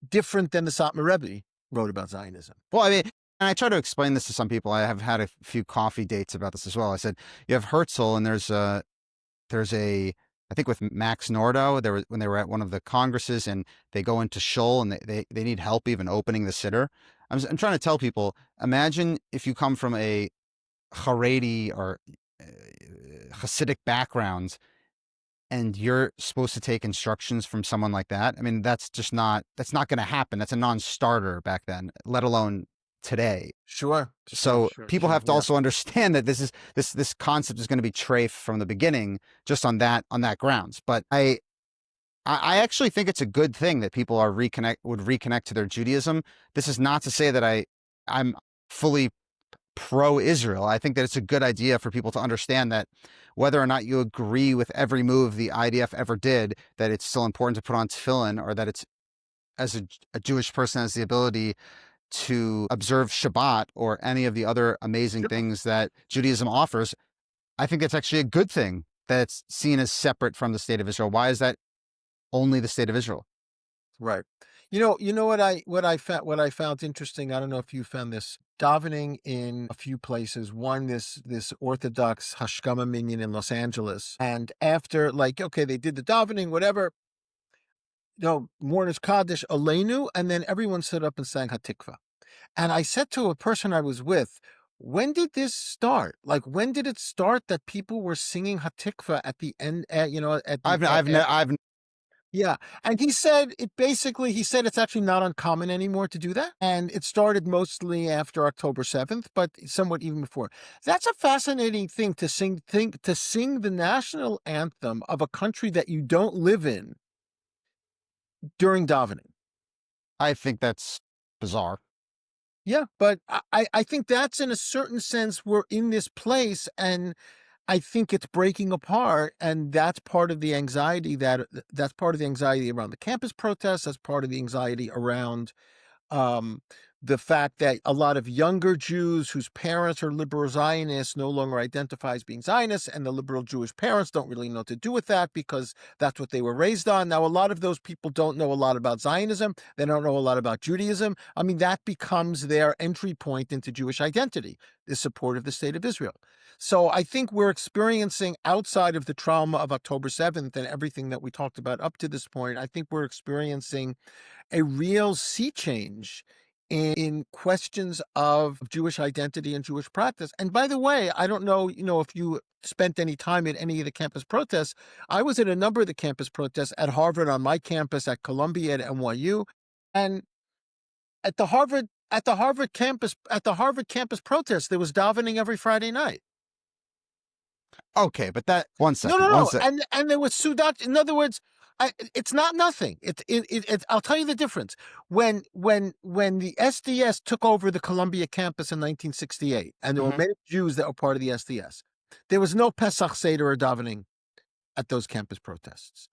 different than the Satmar Rebbe wrote about Zionism. Well, I mean, and I try to explain this to some people. I have had a few coffee dates about this as well. I said, you have Herzl, and there's a I think with Max Nordau, when they were at one of the congresses, and they go into Shul, and they need help even opening the siddur. I'm trying to tell people, imagine if you come from a Haredi or Hasidic background, and you're supposed to take instructions from someone like that. I mean, that's not going to happen. That's a non-starter back then, let alone today. Sure, So people have to yeah. also understand that this concept is going to be trafe from the beginning, just on that grounds. But I actually think it's a good thing that people would reconnect to their Judaism. This is not to say that I'm fully pro-Israel. I think that it's a good idea for people to understand that whether or not you agree with every move the IDF ever did, that it's still important to put on tefillin, or that it's, as a Jewish person, has the ability to observe Shabbat or any of the other amazing Sure. things that Judaism offers. I think that's actually a good thing that it's seen as separate from the state of Israel. Why is that only the state of Israel? Right. You know what I found interesting. I don't know if you found this davening in a few places. One, this Orthodox Hashkama minyan in Los Angeles, and after, like, okay, they did the davening, whatever. Mourners Kaddish Aleinu, and then everyone stood up and sang Hatikva. And I said to a person I was with, when did this start? Like, when did it start that people were singing Hatikva at the end? At the I've yeah. And he said it's actually not uncommon anymore to do that. And it started mostly after October 7th, but somewhat even before. That's a fascinating thing to sing the national anthem of a country that you don't live in during davening. I think that's bizarre. Yeah, but I think that's, in a certain sense, we're in this place, and I think it's breaking apart, and that's part of the anxiety around the campus protests. That's part of the anxiety around the fact that a lot of younger Jews whose parents are liberal Zionists no longer identify as being Zionists, and the liberal Jewish parents don't really know what to do with that because that's what they were raised on. Now, a lot of those people don't know a lot about Zionism. They don't know a lot about Judaism. I mean, that becomes their entry point into Jewish identity, the support of the state of Israel. So I think we're experiencing, outside of the trauma of October 7th and everything that we talked about up to this point, I think we're experiencing a real sea change in questions of Jewish identity and Jewish practice. And by the way, I don't know, if you spent any time at any of the campus protests. I was at a number of the campus protests at Harvard, on my campus, at Columbia, at NYU, and at the Harvard campus protest, there was davening every Friday night. Okay, but that one No, second, no, one no. second. And there was Sudat. In other words, it's not nothing. I'll tell you the difference. When the SDS took over the Columbia campus in 1968, and there were many Jews that were part of the SDS, there was no Pesach Seder or davening at those campus protests.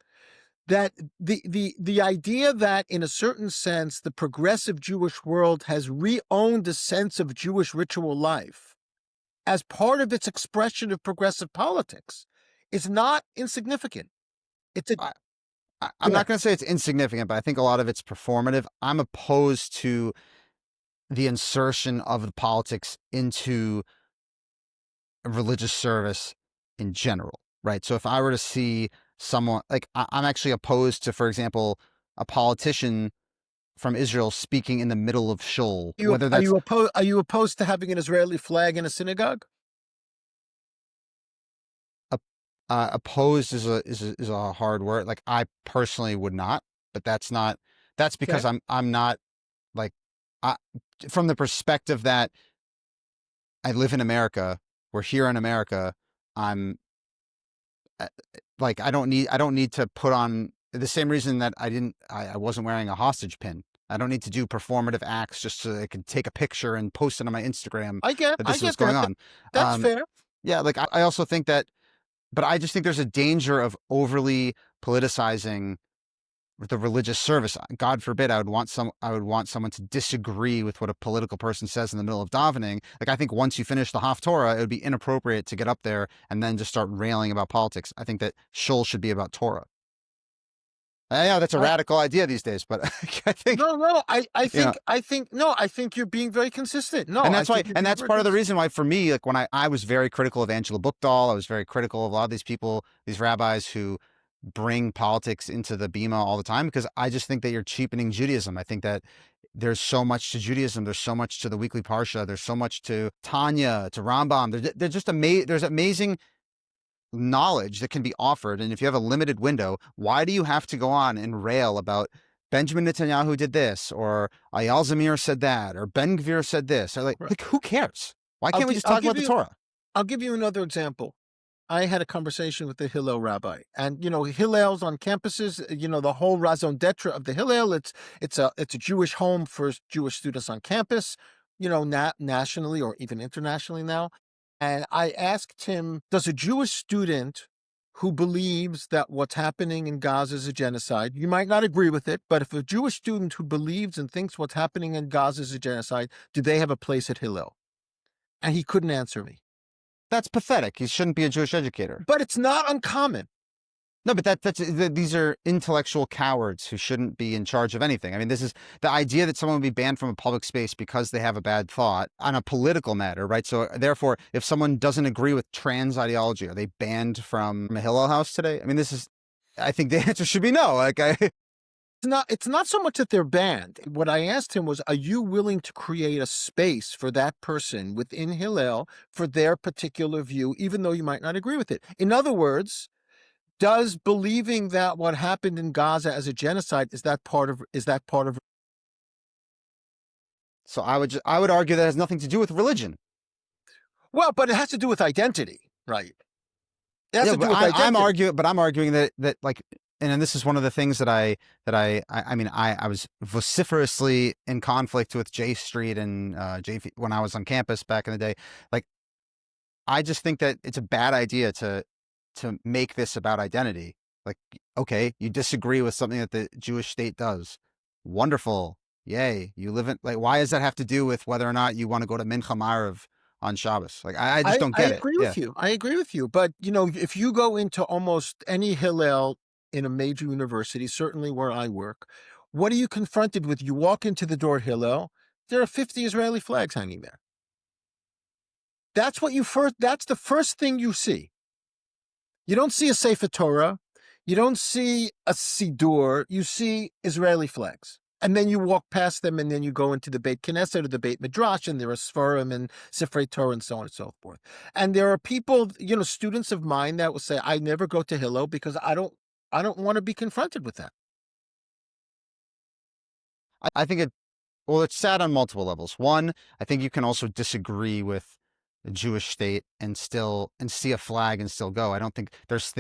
That the idea that, in a certain sense, the progressive Jewish world has reowned a sense of Jewish ritual life as part of its expression of progressive politics is not insignificant. It's a I'm not going to say it's insignificant, but I think a lot of it's performative. I'm opposed to the insertion of the politics into religious service in general, right? So if I were to see someone like I'm actually opposed to, for example, a politician from Israel speaking in the middle of shul, whether that's Are you opposed to having an Israeli flag in a synagogue? opposed is a hard word. Like I personally would not, but that's because I'm not like I, from the perspective that I live in America. We're here in America. I'm like I don't need to put on the same reason that I wasn't wearing a hostage pin. I don't need to do performative acts just so I can take a picture and post it on my Instagram that this is what's going that. on. That's fair. Yeah, like I also think that, but I just think there's a danger of overly politicizing the religious service. God forbid I would want someone to disagree with what a political person says in the middle of davening. Like I think once you finish the Haftorah, it would be inappropriate to get up there and then just start railing about politics. I think that shul should be about Torah. Yeah, that's a radical idea these days, but I think I think you're being very consistent. No, and that's why, and that's part of the reason why, for me, like when I was very critical of Angela Bookdahl, I was very critical of a lot of these people, these rabbis who bring politics into the bima all the time, because I just think that you're cheapening Judaism. I think that there's so much to Judaism. There's so much to the weekly parsha. There's so much to Tanya, to Rambam. They're just there's amazing knowledge that can be offered. And if you have a limited window, why do you have to go on and rail about Benjamin Netanyahu did this, or Ayal Zamir said that, or Ben Gvir said this? Or like who cares? Why can't we just talk about the Torah? I'll give you another example. I had a conversation with the Hillel rabbi, and Hillel's on campuses. The whole raison d'etre of the Hillel. It's a Jewish home for Jewish students on campus. Nationally or even internationally now. And I asked him, does a Jewish student who believes that what's happening in Gaza is a genocide, you might not agree with it, but if a Jewish student who believes and thinks what's happening in Gaza is a genocide, do they have a place at Hillel? And he couldn't answer me. That's pathetic. He shouldn't be a Jewish educator. But it's not uncommon. No, but these are intellectual cowards who shouldn't be in charge of anything. I mean, this is the idea that someone would be banned from a public space because they have a bad thought on a political matter, right? So therefore, if someone doesn't agree with trans ideology, are they banned from a Hillel house today? I mean, I think the answer should be no. It's not so much that they're banned. What I asked him was, are you willing to create a space for that person within Hillel for their particular view, even though you might not agree with it? In other words, does believing that what happened in Gaza as a genocide, is that part of? So I would argue that has nothing to do with religion. Well, but it has to do with identity, right? It has to do with identity. I'm arguing that like, and this is one of the things that I was vociferously in conflict with J Street and when I was on campus back in the day. Like, I just think that it's a bad idea to make this about identity. Like, okay, you disagree with something that the Jewish state does. Wonderful. Yay. You live in, like, why does that have to do with whether or not you want to go to Mincha Maariv on Shabbos? Like, I just don't I get it. agree Yeah. with you. I agree with you. But, if you go into almost any Hillel in a major university, certainly where I work, what are you confronted with? You walk into the door at Hillel, there are 50 Israeli flags hanging there. That's the first thing you see. You don't see a Sefer Torah. You don't see a Siddur. You see Israeli flags. And then you walk past them, and then you go into the Beit Knesset or the Beit Midrash, and there are Sfarim and Sifrei Torah and so on and so forth. And there are people, students of mine that will say, I never go to Hillel because I don't want to be confronted with that. I think well, it's sad on multiple levels. One, I think you can also disagree with the Jewish state and see a flag and still go. I don't think there's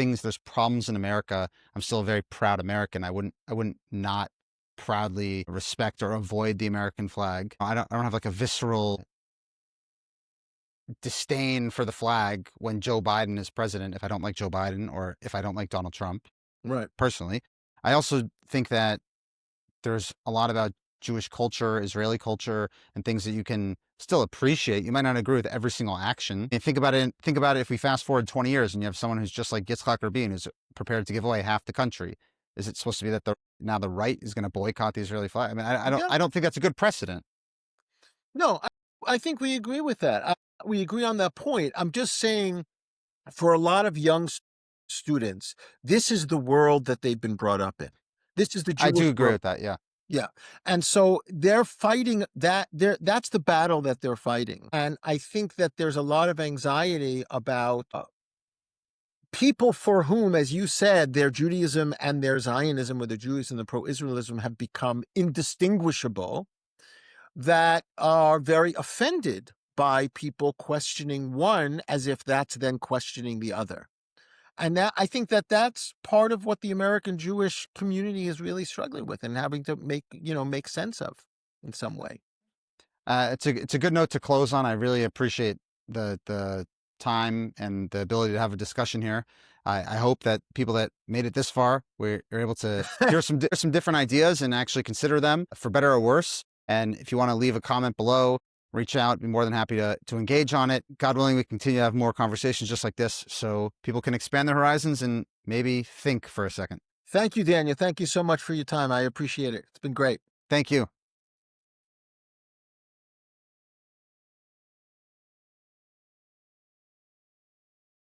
problems in America. I'm still a very proud American. I wouldn't not proudly respect or avoid the American flag. I don't have like a visceral disdain for the flag when Joe Biden is president if I don't like Joe Biden or if I don't like Donald Trump Right. personally. I also think that there's a lot about Jewish culture, Israeli culture, and things that you can still appreciate. You might not agree with every single action. And think about it. Think about it. If we fast forward 20 years and you have someone who's just like Yitzhak Rabin, who's prepared to give away half the country, is it supposed to be that now the right is going to boycott the Israeli flag? I mean, Yeah. I don't think that's a good precedent. No, I think we agree with that. We agree on that point. I'm just saying, for a lot of young students, this is the world that they've been brought up in. This is the I Jewish do agree world. with that. Yeah. Yeah. And so they're fighting that's the battle that they're fighting. And I think that there's a lot of anxiety about people for whom, as you said, their Judaism and their Zionism, or the Judaism and the pro-Israelism, have become indistinguishable, that are very offended by people questioning one as if that's then questioning the other. And that, I think that that's part of what the American Jewish community is really struggling with and having to make sense of in some way. It's a good note to close on. I really appreciate the time and the ability to have a discussion here. I hope that people that made it this far are able to hear some different ideas and actually consider them for better or worse. And if you want to leave a comment below, reach out. Be more than happy to engage on it. God willing, we continue to have more conversations just like this, so people can expand their horizons and maybe think for a second. Thank you, Daniel. Thank you so much for your time. I appreciate it. It's been great. Thank you.